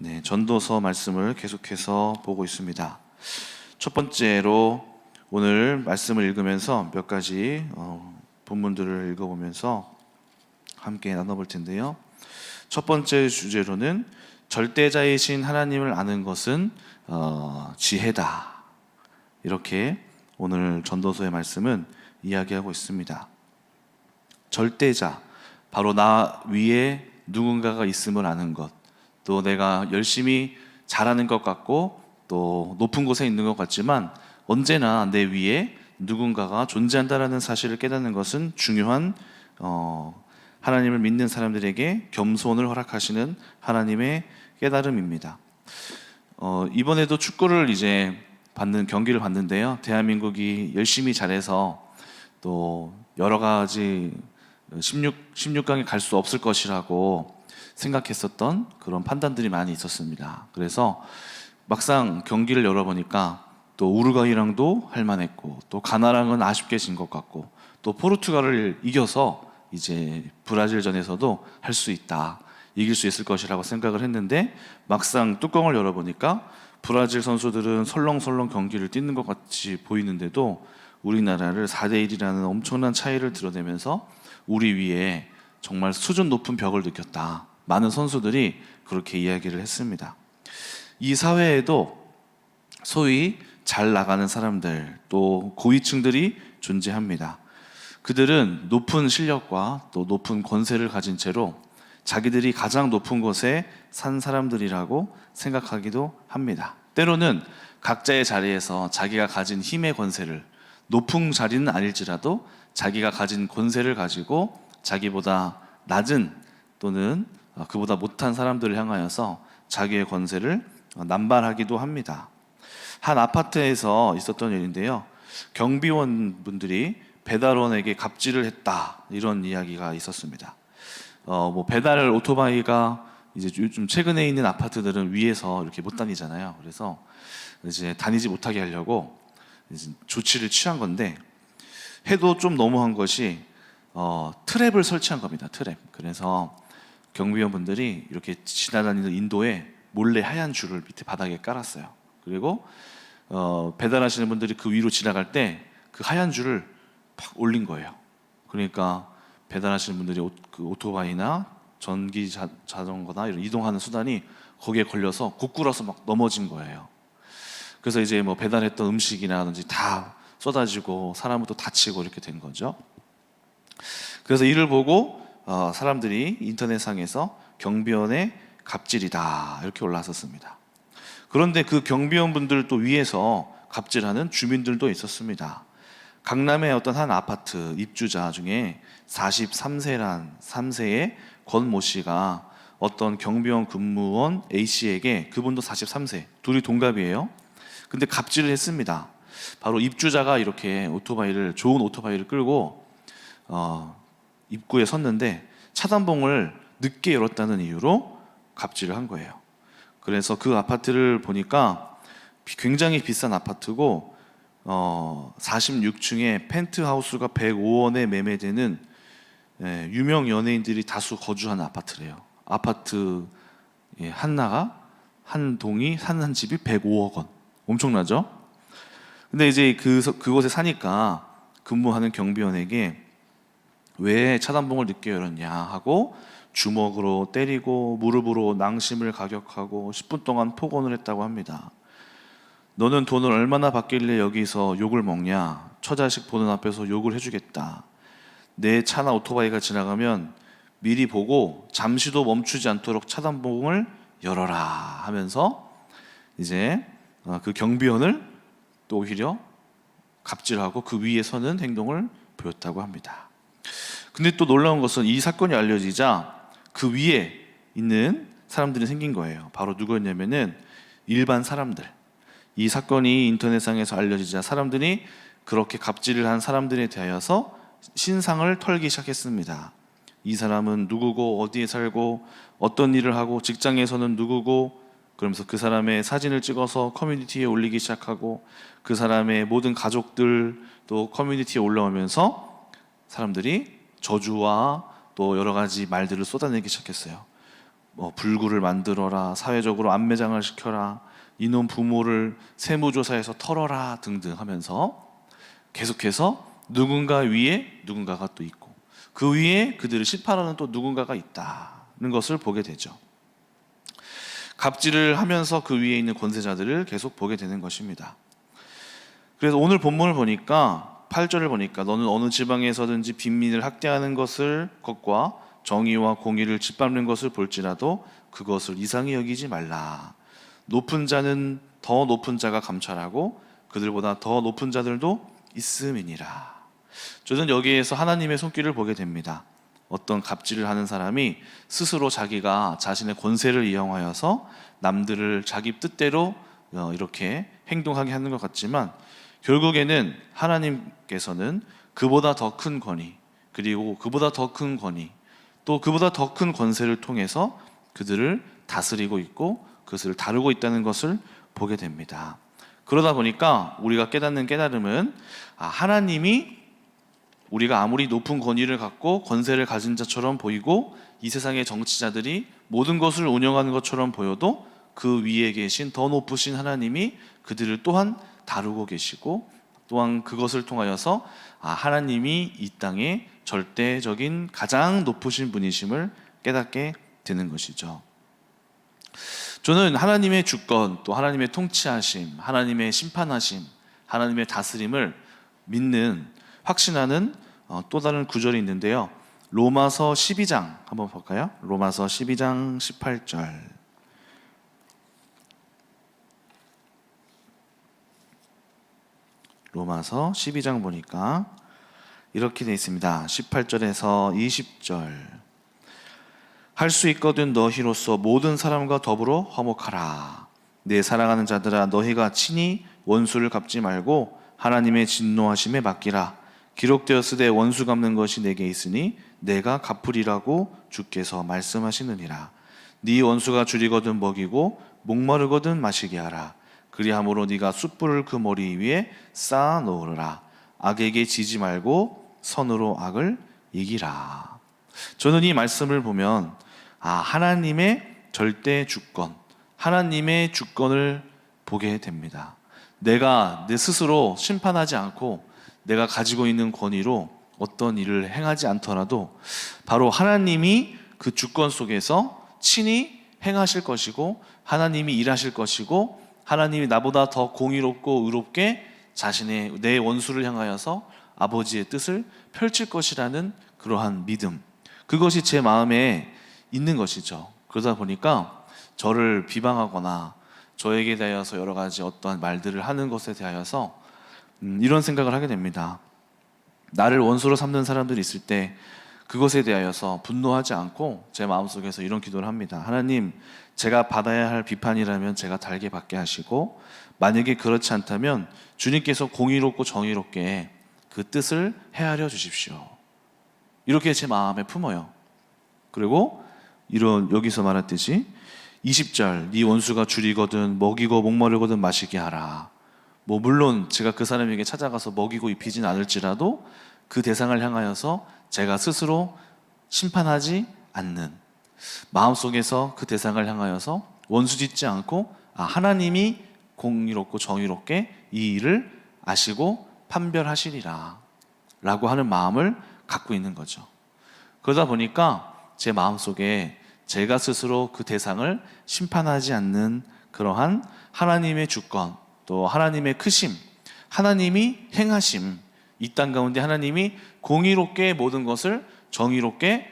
네, 전도서 말씀을 계속해서 보고 있습니다. 첫 번째로 오늘 말씀을 읽으면서 몇 가지 본문들을 읽어보면서 함께 나눠볼 텐데요. 첫 번째 주제로는 절대자이신 하나님을 아는 것은 지혜다. 이렇게 오늘 전도서의 말씀은 이야기하고 있습니다. 절대자, 바로 나 위에 누군가가 있음을 아는 것, 또 내가 열심히 잘하는 것 같고 또 높은 곳에 있는 것 같지만 언제나 내 위에 누군가가 존재한다라는 사실을 깨닫는 것은 중요한 하나님을 믿는 사람들에게 겸손을 허락하시는 하나님의 깨달음입니다. 이번에도 축구를 이제 경기를 봤는데요. 대한민국이 열심히 잘해서 또 여러 가지 16강에 갈 수 없을 것이라고 생각했었던 그런 판단들이 많이 있었습니다. 그래서 막상 경기를 열어보니까 또 우루과이랑도 할만했고 또 가나랑은 아쉽게 진 것 같고 또 포르투갈을 이겨서 이제 브라질전에서도 할 수 있다, 이길 수 있을 것이라고 생각을 했는데 막상 뚜껑을 열어보니까 브라질 선수들은 설렁설렁 경기를 뛰는 것 같이 보이는데도 우리나라를 4대1이라는 엄청난 차이를 드러내면서 우리 위에 정말 수준 높은 벽을 느꼈다. 많은 선수들이 그렇게 이야기를 했습니다. 이 사회에도 소위 잘 나가는 사람들, 또 고위층들이 존재합니다. 그들은 높은 실력과 또 높은 권세를 가진 채로 자기들이 가장 높은 곳에 산 사람들이라고 생각하기도 합니다. 때로는 각자의 자리에서 자기가 가진 힘의 권세를, 높은 자리는 아닐지라도 자기가 가진 권세를 가지고 자기보다 낮은 또는 그보다 못한 사람들을 향하여서 자기의 권세를 남발하기도 합니다. 한 아파트에서 있었던 일인데요. 경비원 분들이 배달원에게 갑질을 했다, 이런 이야기가 있었습니다. 배달 오토바이가 이제 요즘 최근에 있는 아파트들은 위에서 이렇게 못 다니잖아요. 그래서 이제 다니지 못하게 하려고 이제 조치를 취한 건데, 해도 좀 너무한 것이 트랩을 설치한 겁니다. 트랩. 그래서 경비원분들이 이렇게 지나다니는 인도에 몰래 하얀 줄을 밑에 바닥에 깔았어요. 그리고 배달하시는 분들이 그 위로 지나갈 때 그 하얀 줄을 팍 올린 거예요. 그러니까 배달하시는 분들이 그 오토바이나 전기 자전거나 이런 이동하는 수단이 거기에 걸려서 고꾸라서 막 넘어진 거예요. 그래서 이제 배달했던 음식이라든지 다 쏟아지고 사람은 또 다치고 이렇게 된 거죠. 그래서 이를 보고 사람들이 인터넷상에서 경비원의 갑질이다, 이렇게 올라섰습니다. 그런데 그 경비원분들 또 위에서 갑질하는 주민들도 있었습니다. 강남의 어떤 한 아파트 입주자 중에 43세의 권모 씨가 어떤 경비원 근무원 A씨에게, 그분도 43세, 둘이 동갑이에요. 근데 갑질을 했습니다. 바로 입주자가 이렇게 좋은 오토바이를 끌고 입구에 섰는데 차단봉을 늦게 열었다는 이유로 갑질을 한 거예요. 그래서 그 아파트를 보니까 굉장히 비싼 아파트고 46층에 펜트하우스가 105원에 매매되는 유명 연예인들이 다수 거주하는 아파트래요. 아파트 한 동이 한 집이 105억 원. 엄청나죠? 근데 이제 그곳에 사니까 근무하는 경비원에게 왜 차단봉을 늦게 열었냐 하고 주먹으로 때리고 무릎으로 낭심을 가격하고 10분 동안 폭언을 했다고 합니다. 너는 돈을 얼마나 받길래 여기서 욕을 먹냐? 처자식 보는 앞에서 욕을 해주겠다. 내 차나 오토바이가 지나가면 미리 보고 잠시도 멈추지 않도록 차단봉을 열어라 하면서 이제 그 경비원을 또 오히려 갑질하고 그 위에 서는 행동을 보였다고 합니다. 근데 또 놀라운 것은 이 사건이 알려지자 그 위에 있는 사람들이 생긴 거예요. 바로 누구였냐면은 일반 사람들. 이 사건이 인터넷상에서 알려지자 사람들이 그렇게 갑질을 한 사람들에 대하여서 신상을 털기 시작했습니다. 이 사람은 누구고 어디에 살고 어떤 일을 하고 직장에서는 누구고, 그러면서 그 사람의 사진을 찍어서 커뮤니티에 올리기 시작하고 그 사람의 모든 가족들 또 커뮤니티에 올라오면서 사람들이 저주와 또 여러 가지 말들을 쏟아내기 시작했어요. 불구를 만들어라, 사회적으로 안매장을 시켜라, 이놈 부모를 세무조사에서 털어라 등등 하면서 계속해서 누군가 위에 누군가가 또 있고 그 위에 그들을 심판하는 또 누군가가 있다는 것을 보게 되죠. 갑질을 하면서 그 위에 있는 권세자들을 계속 보게 되는 것입니다. 그래서 오늘 본문을 보니까 8절을 보니까 너는 어느 지방에서든지 빈민을 학대하는 것과 정의와 공의를 짓밟는 것을 볼지라도 그것을 이상히 여기지 말라. 높은 자는 더 높은 자가 감찰하고 그들보다 더 높은 자들도 있음이니라. 저는 여기에서 하나님의 손길을 보게 됩니다. 어떤 갑질을 하는 사람이 스스로 자기가 자신의 권세를 이용하여서 남들을 자기 뜻대로 이렇게 행동하게 하는 것 같지만 결국에는 하나님께서는 그보다 더 큰 권위, 그리고 그보다 더 큰 권위, 또 그보다 더 큰 권세를 통해서 그들을 다스리고 있고 그것을 다루고 있다는 것을 보게 됩니다. 그러다 보니까 우리가 깨닫는 깨달음은 하나님이 우리가 아무리 높은 권위를 갖고 권세를 가진 자처럼 보이고 이 세상의 정치자들이 모든 것을 운영하는 것처럼 보여도 그 위에 계신 더 높으신 하나님이 그들을 또한 다루고 계시고 또한 그것을 통하여서 하나님이 이 땅에 절대적인 가장 높으신 분이심을 깨닫게 되는 것이죠. 저는 하나님의 주권, 또 하나님의 통치하심, 하나님의 심판하심, 하나님의 다스림을 믿는, 확신하는 또 다른 구절이 있는데요. 로마서 12장 한번 볼까요? 로마서 12장 18절. 로마서 12장 보니까 이렇게 되어 있습니다. 18절에서 20절. 할 수 있거든 너희로서 모든 사람과 더불어 화목하라. 내 사랑하는 자들아 너희가 친히 원수를 갚지 말고 하나님의 진노하심에 맡기라. 기록되었으되 원수 갚는 것이 내게 있으니 내가 갚으리라고 주께서 말씀하시느니라. 네 원수가 줄이거든 먹이고 목마르거든 마시게 하라. 그리함으로 네가 숯불을 그 머리 위에 쌓아 놓으라. 악에게 지지 말고 선으로 악을 이기라. 저는 이 말씀을 보면 하나님의 절대 주권, 하나님의 주권을 보게 됩니다. 내가 내 스스로 심판하지 않고 내가 가지고 있는 권위로 어떤 일을 행하지 않더라도 바로 하나님이 그 주권 속에서 친히 행하실 것이고 하나님이 일하실 것이고 하나님이 나보다 더 공의롭고 의롭게 내 원수를 향하여서 아버지의 뜻을 펼칠 것이라는 그러한 믿음, 그것이 제 마음에 있는 것이죠. 그러다 보니까 저를 비방하거나 저에게 대하여서 여러 가지 어떠한 말들을 하는 것에 대하여서 이런 생각을 하게 됩니다. 나를 원수로 삼는 사람들이 있을 때 그것에 대하여서 분노하지 않고 제 마음속에서 이런 기도를 합니다. 하나님, 제가 받아야 할 비판이라면 제가 달게 받게 하시고 만약에 그렇지 않다면 주님께서 공의롭고 정의롭게 그 뜻을 헤아려 주십시오. 이렇게 제 마음에 품어요. 그리고 여기서 말했듯이 20절, 네 원수가 줄이거든 먹이고 목마르거든 마시게 하라. 물론 제가 그 사람에게 찾아가서 먹이고 입히진 않을지라도 그 대상을 향하여서 제가 스스로 심판하지 않는 마음속에서 그 대상을 향하여서 원수 짓지 않고 하나님이 공의롭고 정의롭게 이 일을 아시고 판별하시리라 라고 하는 마음을 갖고 있는 거죠. 그러다 보니까 제 마음속에 제가 스스로 그 대상을 심판하지 않는 그러한 하나님의 주권, 또 하나님의 크심, 하나님이 행하심, 이 땅 가운데 하나님이 공의롭게 모든 것을 정의롭게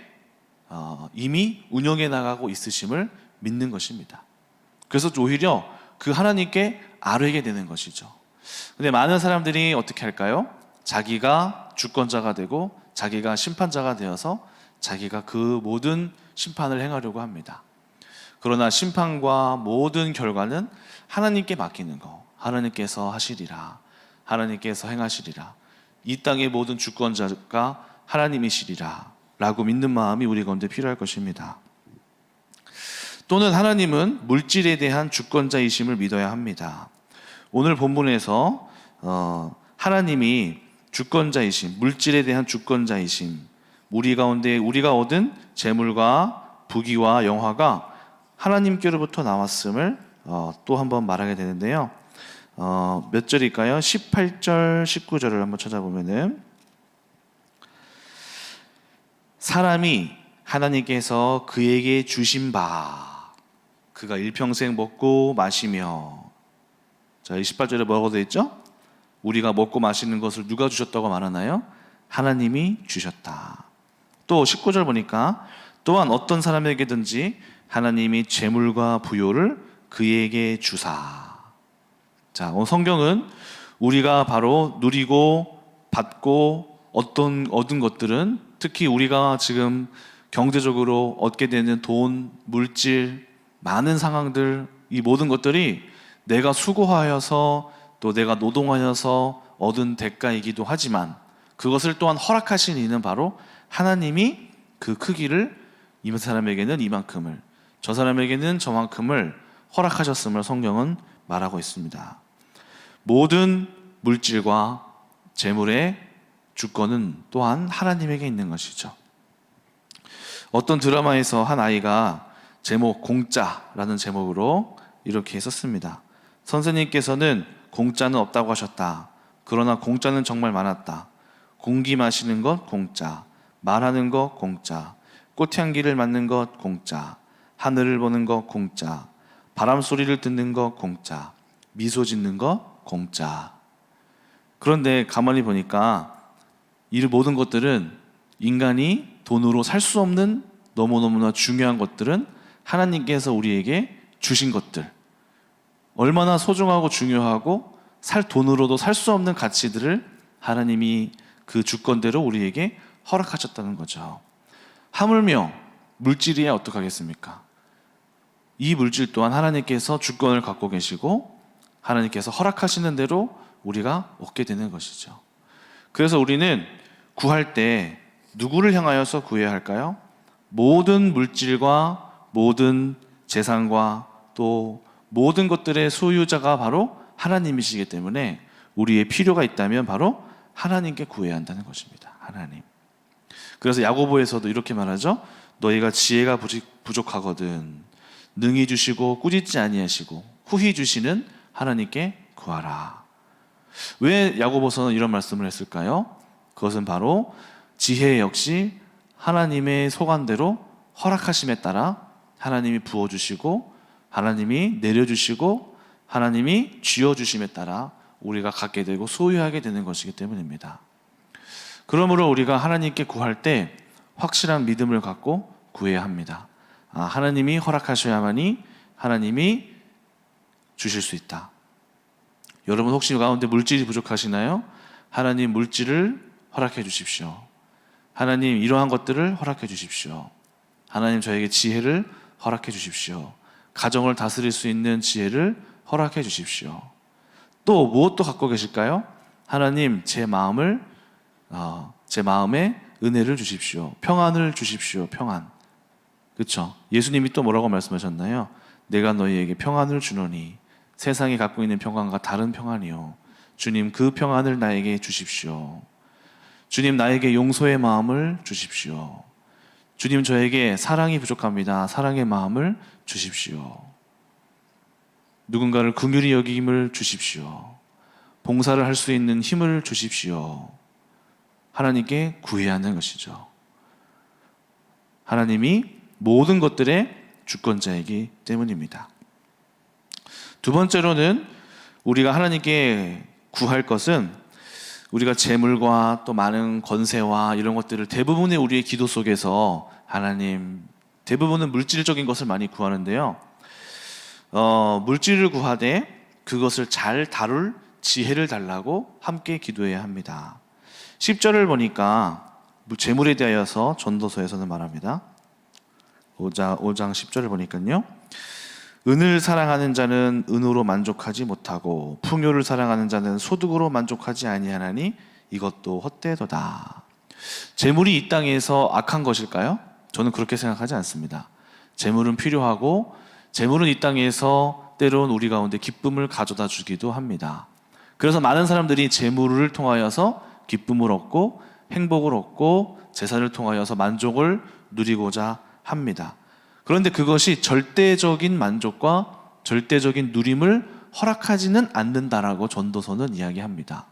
이미 운영해 나가고 있으심을 믿는 것입니다. 그래서 오히려 그 하나님께 아뢰게 되는 것이죠. 근데 많은 사람들이 어떻게 할까요? 자기가 주권자가 되고 자기가 심판자가 되어서 자기가 그 모든 심판을 행하려고 합니다. 그러나 심판과 모든 결과는 하나님께 맡기는 거, 하나님께서 하시리라, 하나님께서 행하시리라, 이 땅의 모든 주권자가 하나님이시리라 라고 믿는 마음이 우리 가운데 필요할 것입니다. 또는 하나님은 물질에 대한 주권자이심을 믿어야 합니다. 오늘 본문에서 하나님이 주권자이심, 물질에 대한 주권자이심, 우리 가운데 우리가 얻은 재물과 부귀와 영화가 하나님께로부터 나왔음을 또 한번 말하게 되는데요. 몇 절일까요? 18절, 19절을 한번 찾아보면은 사람이 하나님께서 그에게 주신 바 그가 일평생 먹고 마시며, 자, 18절에 뭐라고 되어 있죠? 우리가 먹고 마시는 것을 누가 주셨다고 말하나요? 하나님이 주셨다. 또 19절 보니까 또한 어떤 사람에게든지 하나님이 재물과 부요를 그에게 주사. 자, 성경은 우리가 바로 누리고 받고 얻은 것들은, 특히 우리가 지금 경제적으로 얻게 되는 돈, 물질, 많은 상황들, 이 모든 것들이 내가 수고하여서 또 내가 노동하여서 얻은 대가이기도 하지만 그것을 또한 허락하신 이는 바로 하나님이 그 크기를 이 사람에게는 이만큼을, 저 사람에게는 저만큼을 허락하셨음을 성경은 말하고 있습니다. 모든 물질과 재물의 주권은 또한 하나님에게 있는 것이죠. 어떤 드라마에서 한 아이가 제목 공짜라는 제목으로 이렇게 썼습니다. 선생님께서는 공짜는 없다고 하셨다. 그러나 공짜는 정말 많았다. 공기 마시는 것 공짜, 말하는 것 공짜, 꽃향기를 맡는 것 공짜, 하늘을 보는 것 공짜, 바람 소리를 듣는 것 공짜, 미소 짓는 것 공짜. 그런데 가만히 보니까 이 모든 것들은 인간이 돈으로 살 수 없는 너무너무나 중요한 것들은 하나님께서 우리에게 주신 것들, 얼마나 소중하고 중요하고 돈으로도 살 수 없는 가치들을 하나님이 그 주권대로 우리에게 허락하셨다는 거죠. 하물며 물질이야 어떡하겠습니까? 이 물질 또한 하나님께서 주권을 갖고 계시고 하나님께서 허락하시는 대로 우리가 얻게 되는 것이죠. 그래서 우리는 구할 때 누구를 향하여서 구해야 할까요? 모든 물질과 모든 재산과 또 모든 것들의 소유자가 바로 하나님이시기 때문에 우리의 필요가 있다면 바로 하나님께 구해야 한다는 것입니다. 하나님. 그래서 야고보에서도 이렇게 말하죠. 너희가 지혜가 부족하거든 능히 주시고 꾸짖지 아니하시고 후히 주시는 하나님께 구하라. 왜 야고보서는 이런 말씀을 했을까요? 그것은 바로 지혜 역시 하나님의 소관대로 허락하심에 따라 하나님이 부어주시고 하나님이 내려주시고 하나님이 쥐어주심에 따라 우리가 갖게 되고 소유하게 되는 것이기 때문입니다. 그러므로 우리가 하나님께 구할 때 확실한 믿음을 갖고 구해야 합니다. 하나님이 허락하셔야만이 하나님이 주실 수 있다. 여러분 혹시 가운데 물질이 부족하시나요? 하나님 물질을 허락해 주십시오. 하나님 이러한 것들을 허락해 주십시오. 하나님 저에게 지혜를 허락해 주십시오. 가정을 다스릴 수 있는 지혜를 허락해 주십시오. 또 무엇도 갖고 계실까요? 하나님 제 마음에 은혜를 주십시오. 평안을 주십시오. 평안. 그렇죠? 예수님이 또 뭐라고 말씀하셨나요? 내가 너희에게 평안을 주노니 세상이 갖고 있는 평안과 다른 평안이요. 주님 그 평안을 나에게 주십시오. 주님 나에게 용서의 마음을 주십시오. 주님 저에게 사랑이 부족합니다. 사랑의 마음을 주십시오. 누군가를 긍휼히 여김을 주십시오. 봉사를 할 수 있는 힘을 주십시오. 하나님께 구해야 하는 것이죠. 하나님이 모든 것들의 주권자이기 때문입니다. 두 번째로는 우리가 하나님께 구할 것은 우리가 재물과 또 많은 권세와 이런 것들을 대부분의 우리의 기도 속에서 하나님, 대부분은 물질적인 것을 많이 구하는데요. 물질을 구하되 그것을 잘 다룰 지혜를 달라고 함께 기도해야 합니다. 10절을 보니까 재물에 대하여서 전도서에서는 말합니다. 5장 10절을 보니까요. 은을 사랑하는 자는 은으로 만족하지 못하고 풍요를 사랑하는 자는 소득으로 만족하지 아니하나니 이것도 헛되도다. 재물이 이 땅에서 악한 것일까요? 저는 그렇게 생각하지 않습니다. 재물은 필요하고 재물은 이 땅에서 때론 우리 가운데 기쁨을 가져다 주기도 합니다. 그래서 많은 사람들이 재물을 통하여서 기쁨을 얻고 행복을 얻고 재산을 통하여서 만족을 누리고자 합니다. 그런데 그것이 절대적인 만족과 절대적인 누림을 허락하지는 않는다라고 전도서는 이야기합니다.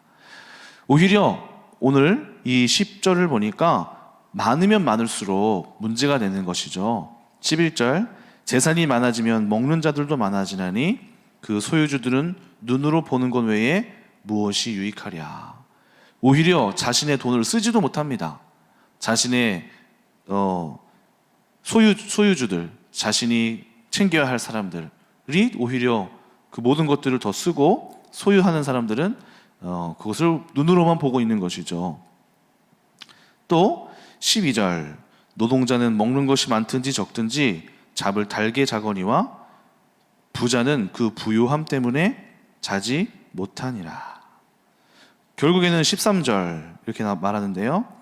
오히려 오늘 이 10절을 보니까 많으면 많을수록 문제가 되는 것이죠. 11절, 재산이 많아지면 먹는 자들도 많아지나니 그 소유주들은 눈으로 보는 것 외에 무엇이 유익하랴. 오히려 자신의 돈을 쓰지도 못합니다. 자신의 소유주들, 자신이 챙겨야 할 사람들이 오히려 그 모든 것들을 더 쓰고 소유하는 사람들은 그것을 눈으로만 보고 있는 것이죠. 또 12절, 노동자는 먹는 것이 많든지 적든지 잡을 달게 자거니와 부자는 그 부요함 때문에 자지 못하니라. 결국에는 13절 이렇게 말하는데요.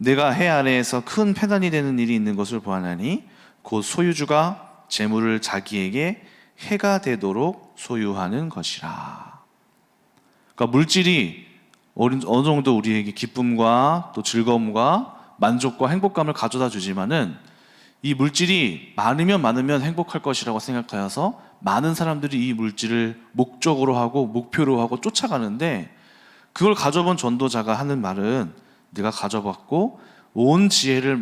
내가 해 아래에서 큰 패단이 되는 일이 있는 것을 보아하니 곧 소유주가 재물을 자기에게 해가 되도록 소유하는 것이라. 그러니까 물질이 어느 정도 우리에게 기쁨과 또 즐거움과 만족과 행복감을 가져다 주지만은 이 물질이 많으면 행복할 것이라고 생각하여서 많은 사람들이 이 물질을 목적으로 하고 목표로 하고 쫓아가는데, 그걸 가져본 전도자가 하는 말은 네가 가져봤고 온 지혜를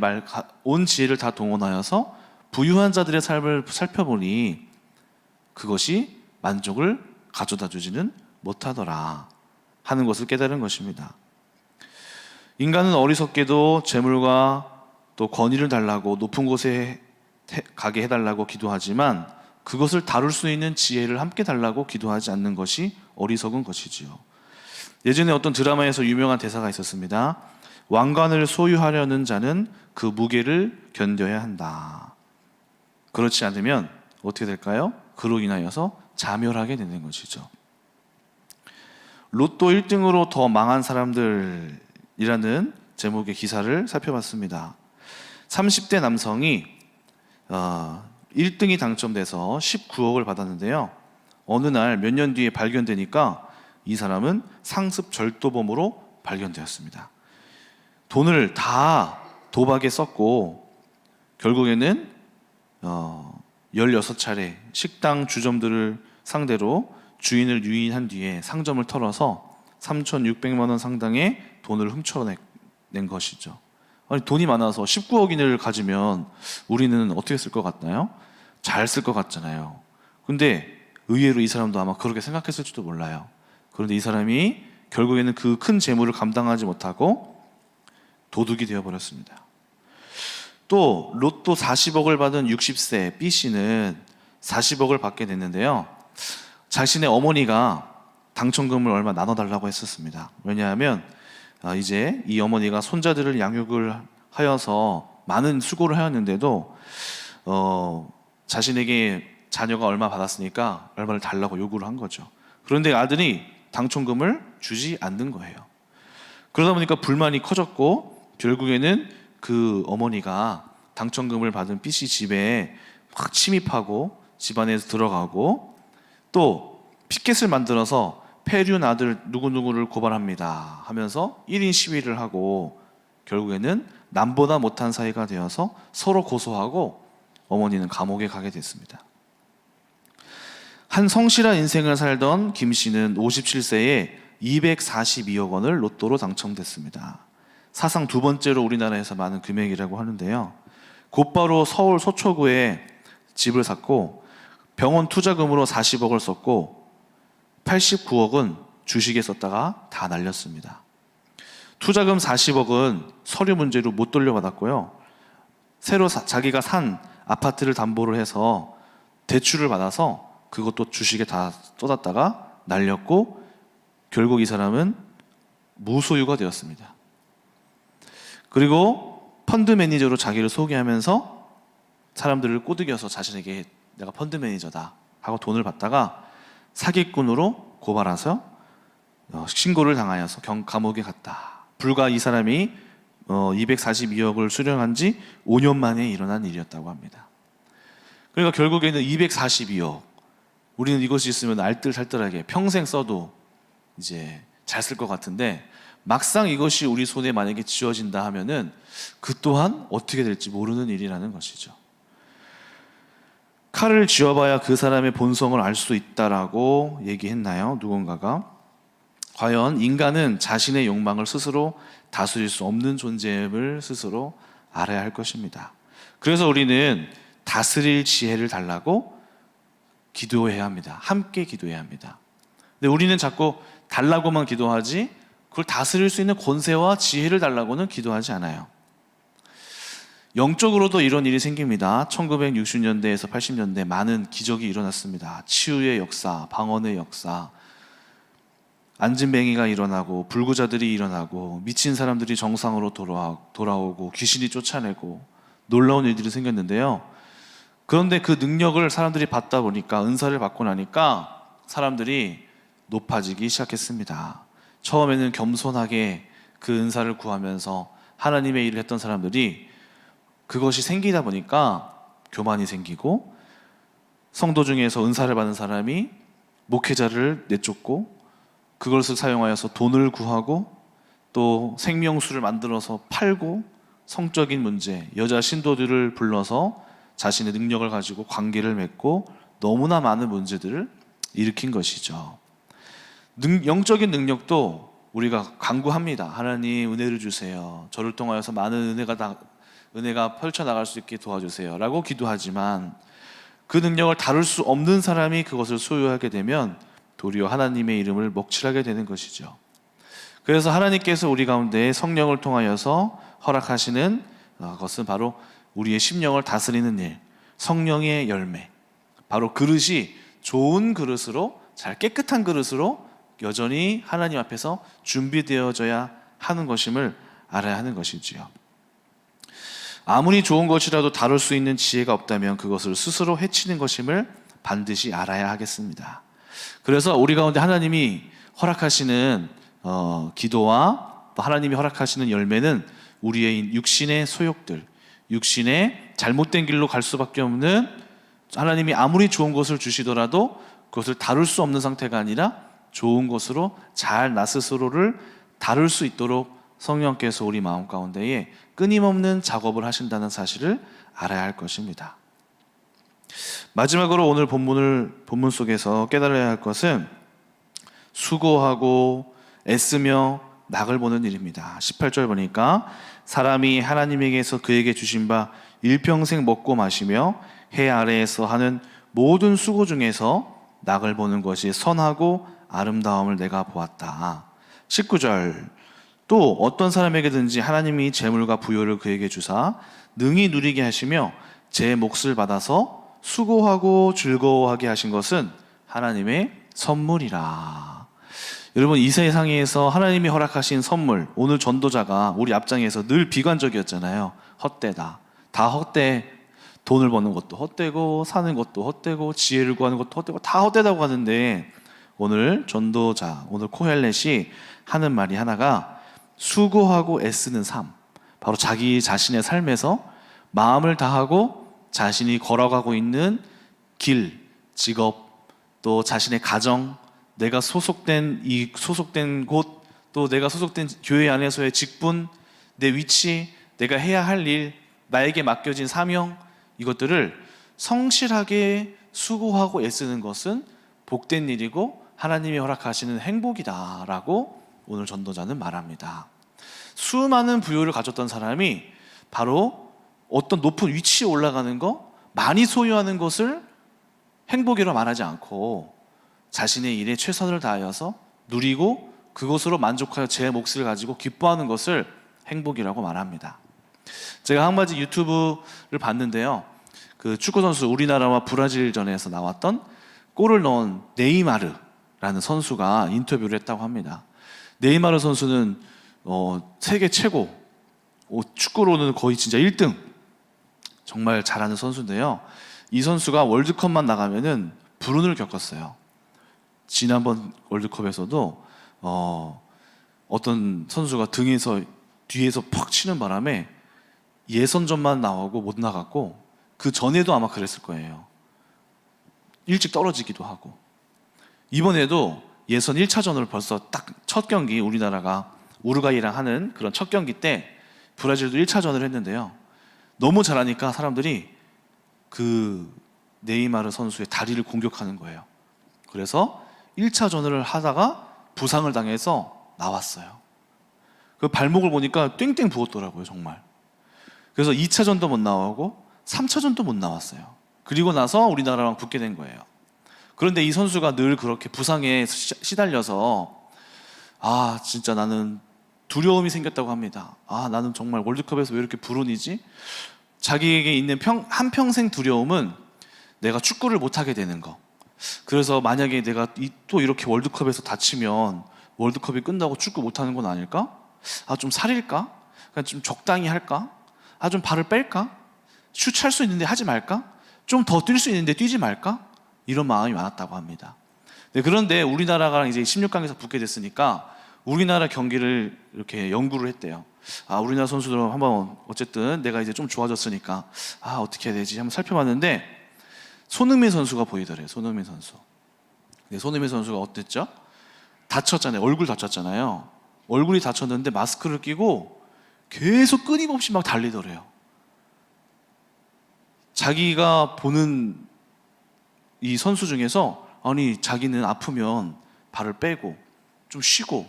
다 동원하여서 부유한 자들의 삶을 살펴보니 그것이 만족을 가져다 주지는 못하더라 하는 것을 깨달은 것입니다. 인간은 어리석게도 재물과 또 권위를 달라고 높은 곳에 가게 해달라고 기도하지만 그것을 다룰 수 있는 지혜를 함께 달라고 기도하지 않는 것이 어리석은 것이지요. 예전에 어떤 드라마에서 유명한 대사가 있었습니다. 왕관을 소유하려는 자는 그 무게를 견뎌야 한다. 그렇지 않으면 어떻게 될까요? 그로 인하여서 자멸하게 되는 것이죠. 로또 1등으로 더 망한 사람들이라는 제목의 기사를 살펴봤습니다. 30대 남성이 1등이 당첨돼서 19억을 받았는데요. 어느 날 몇 년 뒤에 발견되니까 이 사람은 상습 절도범으로 발견되었습니다. 돈을 다 도박에 썼고 결국에는 16차례 식당 주점들을 상대로 주인을 유인한 뒤에 상점을 털어서 3,600만 원 상당의 돈을 훔쳐낸 것이죠. 아니, 돈이 많아서 19억인을 가지면 우리는 어떻게 쓸 것 같나요? 잘 쓸 것 같잖아요. 근데 의외로 이 사람도 아마 그렇게 생각했을지도 몰라요. 그런데 이 사람이 결국에는 그 큰 재물을 감당하지 못하고 도둑이 되어버렸습니다. 또 로또 40억을 받은 60세 B씨는 40억을 받게 됐는데요. 자신의 어머니가 당첨금을 얼마 나눠달라고 했었습니다. 왜냐하면 이제 이 어머니가 손자들을 양육을 하여서 많은 수고를 하였는데도 자신에게 자녀가 얼마 받았으니까 얼마를 달라고 요구를 한 거죠. 그런데 아들이 당첨금을 주지 않는 거예요. 그러다 보니까 불만이 커졌고 결국에는 그 어머니가 당첨금을 받은 B씨 집에 막 침입하고 집안에서 들어가고 또 피켓을 만들어서 폐륜 아들 누구누구를 고발합니다 하면서 1인 시위를 하고 결국에는 남보다 못한 사이가 되어서 서로 고소하고 어머니는 감옥에 가게 됐습니다. 한 성실한 인생을 살던 김 씨는 57세에 242억 원을 로또로 당첨됐습니다. 사상 두 번째로 우리나라에서 많은 금액이라고 하는데요. 곧바로 서울 서초구에 집을 샀고 병원 투자금으로 40억을 썼고 89억은 주식에 썼다가 다 날렸습니다. 투자금 40억은 서류 문제로 못 돌려받았고요. 새로 자기가 산 아파트를 담보로 해서 대출을 받아서 그것도 주식에 다 쏟았다가 날렸고 결국 이 사람은 무소유가 되었습니다. 그리고 펀드 매니저로 자기를 소개하면서 사람들을 꼬드겨서 자신에게 내가 펀드 매니저다 하고 돈을 받다가 사기꾼으로 고발해서 신고를 당하여서 감옥에 갔다. 불과 이 사람이 242억을 수령한 지 5년 만에 일어난 일이었다고 합니다. 그러니까 결국에는 242억, 우리는 이것이 있으면 알뜰살뜰하게 평생 써도 이제 잘 쓸 것 같은데 막상 이것이 우리 손에 만약에 쥐어진다 하면은 그 또한 어떻게 될지 모르는 일이라는 것이죠. 칼을 쥐어봐야 그 사람의 본성을 알 수 있다라고 얘기했나요? 누군가가? 과연 인간은 자신의 욕망을 스스로 다스릴 수 없는 존재임을 스스로 알아야 할 것입니다. 그래서 우리는 다스릴 지혜를 달라고 기도해야 합니다. 함께 기도해야 합니다. 근데 우리는 자꾸 달라고만 기도하지 그걸 다스릴 수 있는 권세와 지혜를 달라고는 기도하지 않아요. 영적으로도 이런 일이 생깁니다. 1960년대에서 80년대 많은 기적이 일어났습니다. 치유의 역사, 방언의 역사, 안진뱅이가 일어나고 불구자들이 일어나고 미친 사람들이 정상으로 돌아오고 귀신이 쫓아내고 놀라운 일들이 생겼는데요. 그런데 그 능력을 사람들이 받다 보니까, 은사를 받고 나니까 사람들이 높아지기 시작했습니다. 처음에는 겸손하게 그 은사를 구하면서 하나님의 일을 했던 사람들이 그것이 생기다 보니까 교만이 생기고, 성도 중에서 은사를 받은 사람이 목회자를 내쫓고 그것을 사용하여서 돈을 구하고 또 생명수를 만들어서 팔고, 성적인 문제, 여자 신도들을 불러서 자신의 능력을 가지고 관계를 맺고 너무나 많은 문제들을 일으킨 것이죠. 영적인 능력도 우리가 간구합니다. 하나님 은혜를 주세요. 저를 통하여서 많은 은혜가 펼쳐나갈 수 있게 도와주세요 라고 기도하지만, 그 능력을 다룰 수 없는 사람이 그것을 소유하게 되면 도리어 하나님의 이름을 먹칠하게 되는 것이죠. 그래서 하나님께서 우리 가운데 성령을 통하여서 허락하시는 것은 바로 우리의 심령을 다스리는 일, 성령의 열매, 바로 그릇이 좋은 그릇으로, 잘 깨끗한 그릇으로 여전히 하나님 앞에서 준비되어져야 하는 것임을 알아야 하는 것이지요. 아무리 좋은 것이라도 다룰 수 있는 지혜가 없다면 그것을 스스로 해치는 것임을 반드시 알아야 하겠습니다. 그래서 우리 가운데 하나님이 허락하시는 기도와 또 하나님이 허락하시는 열매는 우리의 육신의 소욕들, 육신의 잘못된 길로 갈 수밖에 없는, 하나님이 아무리 좋은 것을 주시더라도 그것을 다룰 수 없는 상태가 아니라 좋은 것으로 잘 나 스스로를 다룰 수 있도록 성령께서 우리 마음 가운데에 끊임없는 작업을 하신다는 사실을 알아야 할 것입니다. 마지막으로 오늘 본문 속에서 깨달아야 할 것은 수고하고 애쓰며 낙을 보는 일입니다. 18절 보니까 사람이 하나님에게서 그에게 주신 바 일평생 먹고 마시며 해 아래에서 하는 모든 수고 중에서 낙을 보는 것이 선하고 아름다움을 내가 보았다. 19절 또 어떤 사람에게든지 하나님이 재물과 부요를 그에게 주사 능히 누리게 하시며 제 몫을 받아서 수고하고 즐거워하게 하신 것은 하나님의 선물이라. 여러분, 이 세상에서 하나님이 허락하신 선물, 오늘 전도자가 우리 앞장에서 늘 비관적이었잖아요. 헛되다, 다 헛돼. 돈을 버는 것도 헛되고 사는 것도 헛되고 지혜를 구하는 것도 헛되고 다 헛되다고 하는데, 오늘 전도자, 오늘 코헬렛이 하는 말이 하나가 수고하고 애쓰는 삶, 바로 자기 자신의 삶에서 마음을 다하고 자신이 걸어가고 있는 길, 직업, 또 자신의 가정, 내가 소속된 곳, 또 내가 소속된 교회 안에서의 직분, 내 위치, 내가 해야 할 일, 나에게 맡겨진 사명, 이것들을 성실하게 수고하고 애쓰는 것은 복된 일이고 하나님이 허락하시는 행복이다라고 오늘 전도자는 말합니다. 수많은 부요를 가졌던 사람이 바로 어떤 높은 위치에 올라가는 거, 많이 소유하는 것을 행복이라 말하지 않고 자신의 일에 최선을 다하여서 누리고 그것으로 만족하여 제 몫을 가지고 기뻐하는 것을 행복이라고 말합니다. 제가 한 가지 유튜브를 봤는데요, 그 축구선수, 우리나라와 브라질전에서 나왔던 골을 넣은 네이마르라는 선수가 인터뷰를 했다고 합니다. 네이마르 선수는 세계 최고, 축구로는 거의 진짜 1등, 정말 잘하는 선수인데요, 이 선수가 월드컵만 나가면은 불운을 겪었어요. 지난번 월드컵에서도 어떤 선수가 뒤에서 퍽 치는 바람에 예선전만 나오고 못 나갔고, 그 전에도 아마 그랬을 거예요. 일찍 떨어지기도 하고. 이번에도 예선 1차전을 벌써 딱 첫 경기, 우리나라가 우루과이랑 하는 그런 첫 경기 때 브라질도 1차전을 했는데요, 너무 잘하니까 사람들이 그 네이마르 선수의 다리를 공격하는 거예요. 그래서 1차전을 하다가 부상을 당해서 나왔어요. 그 발목을 보니까 땡땡 부었더라고요, 정말. 그래서 2차전도 못 나오고 3차전도 못 나왔어요. 그리고 나서 우리나라랑 붙게 된 거예요. 그런데 이 선수가 늘 그렇게 부상에 시달려서 진짜 나는 두려움이 생겼다고 합니다. 나는 정말 월드컵에서 왜 이렇게 불운이지? 자기에게 있는 한평생 두려움은 내가 축구를 못하게 되는 거. 그래서 만약에 내가 또 이렇게 월드컵에서 다치면 월드컵이 끝나고 축구 못하는 건 아닐까? 좀 살일까? 그냥 좀 적당히 할까? 좀 발을 뺄까? 슛 찰 수 있는데 하지 말까? 좀 더 뛸 수 있는데 뛰지 말까? 이런 마음이 많았다고 합니다. 그런데 우리나라가 이제 16강에서 붙게 됐으니까 우리나라 경기를 이렇게 연구를 했대요. 우리나라 선수들 한번 어쨌든 내가 이제 좀 좋아졌으니까 어떻게 해야 되지? 한번 살펴봤는데 손흥민 선수가 보이더래요. 손흥민 선수. 근데 손흥민 선수가 어땠죠? 다쳤잖아요. 얼굴 다쳤잖아요. 얼굴이 다쳤는데 마스크를 끼고 계속 끊임없이 막 달리더래요. 자기가 보는 이 선수 중에서 자기는 아프면 발을 빼고 좀 쉬고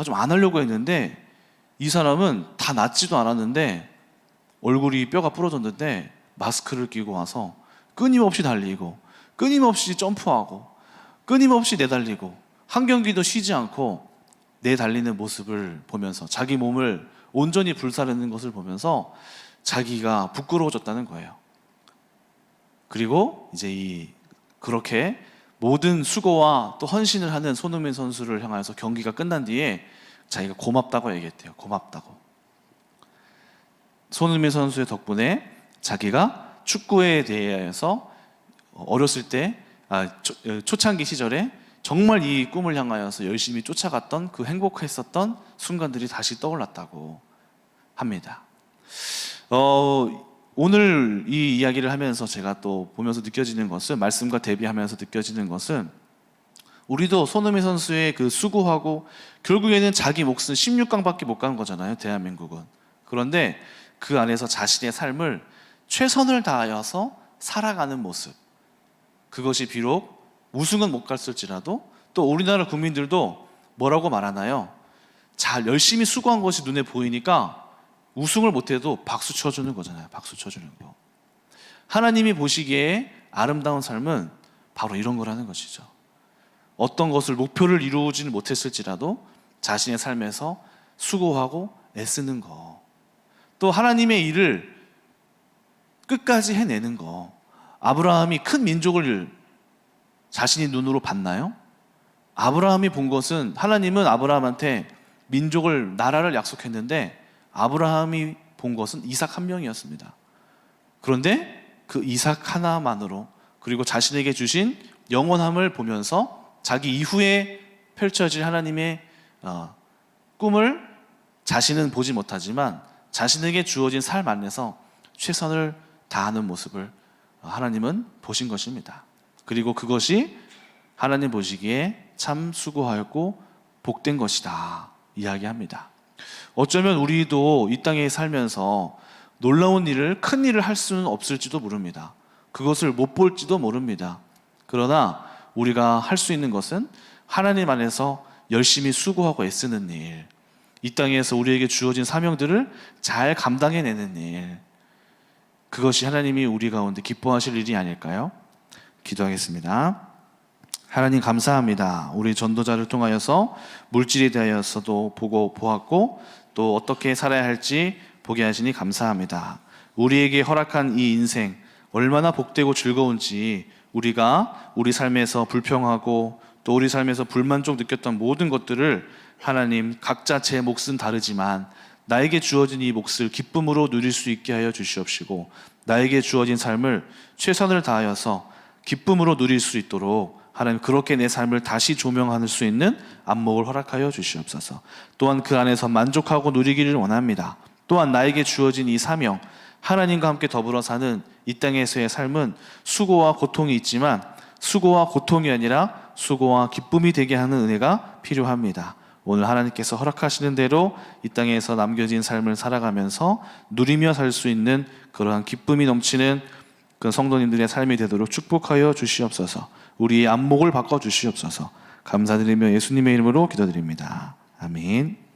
좀 안 하려고 했는데 이 사람은 다 낫지도 않았는데 얼굴이 뼈가 부러졌는데 마스크를 끼고 와서 끊임없이 달리고 끊임없이 점프하고 끊임없이 내달리고 한 경기도 쉬지 않고 내달리는 모습을 보면서 자기 몸을 온전히 불사르는 것을 보면서 자기가 부끄러워졌다는 거예요. 그리고 이제 그렇게 모든 수고와 또 헌신을 하는 손흥민 선수를 향해서 경기가 끝난 뒤에 자기가 고맙다고 얘기했대요. 고맙다고. 손흥민 선수의 덕분에 자기가 축구에 대해서 어렸을 때 초창기 시절에 정말 이 꿈을 향하여서 열심히 쫓아갔던 그 행복했었던 순간들이 다시 떠올랐다고 합니다. 오늘 이 이야기를 하면서 제가 또 보면서 느껴지는 것은, 말씀과 대비하면서 느껴지는 것은, 우리도 손흥민 선수의 그 수고하고 결국에는 자기 몫은 16강밖에 못 간 거잖아요, 대한민국은. 그런데 그 안에서 자신의 삶을 최선을 다하여서 살아가는 모습, 그것이 비록 우승은 못 갔을지라도 또 우리나라 국민들도 뭐라고 말하나요? 잘 열심히 수고한 것이 눈에 보이니까 우승을 못해도 박수 쳐주는 거잖아요. 박수 쳐주는 거. 하나님이 보시기에 아름다운 삶은 바로 이런 거라는 것이죠. 어떤 것을 목표를 이루지는 못했을지라도 자신의 삶에서 수고하고 애쓰는 거, 또 하나님의 일을 끝까지 해내는 거. 아브라함이 큰 민족을 자신이 눈으로 봤나요? 아브라함이 본 것은, 하나님은 아브라함한테 민족을, 나라를 약속했는데 아브라함이 본 것은 이삭 한 명이었습니다. 그런데 그 이삭 하나만으로, 그리고 자신에게 주신 영원함을 보면서 자기 이후에 펼쳐질 하나님의 꿈을 자신은 보지 못하지만 자신에게 주어진 삶 안에서 최선을 다하는 모습을 하나님은 보신 것입니다. 그리고 그것이 하나님 보시기에 참 수고하였고 복된 것이다 이야기합니다. 어쩌면 우리도 이 땅에 살면서 놀라운 일을, 큰 일을 할 수는 없을지도 모릅니다. 그것을 못 볼지도 모릅니다. 그러나 우리가 할 수 있는 것은 하나님 안에서 열심히 수고하고 애쓰는 일, 이 땅에서 우리에게 주어진 사명들을 잘 감당해내는 일, 그것이 하나님이 우리 가운데 기뻐하실 일이 아닐까요? 기도하겠습니다. 하나님 감사합니다. 우리 전도자를 통하여서 물질에 대하여서도 보고 보았고 또 어떻게 살아야 할지 보게 하시니 감사합니다. 우리에게 허락한 이 인생 얼마나 복되고 즐거운지, 우리가 우리 삶에서 불평하고 또 우리 삶에서 불만족 느꼈던 모든 것들을 하나님 각자 제 몫은 다르지만 나에게 주어진 이 몫을 기쁨으로 누릴 수 있게 하여 주시옵시고, 나에게 주어진 삶을 최선을 다하여서 기쁨으로 누릴 수 있도록 하나님 그렇게 내 삶을 다시 조명할 수 있는 안목을 허락하여 주시옵소서. 또한 그 안에서 만족하고 누리기를 원합니다. 또한 나에게 주어진 이 사명, 하나님과 함께 더불어 사는 이 땅에서의 삶은 수고와 고통이 있지만 수고와 고통이 아니라 수고와 기쁨이 되게 하는 은혜가 필요합니다. 오늘 하나님께서 허락하시는 대로 이 땅에서 남겨진 삶을 살아가면서 누리며 살 수 있는 그러한 기쁨이 넘치는 그 성도님들의 삶이 되도록 축복하여 주시옵소서. 우리의 안목을 바꿔 주시옵소서. 감사드리며 예수님의 이름으로 기도드립니다. 아멘.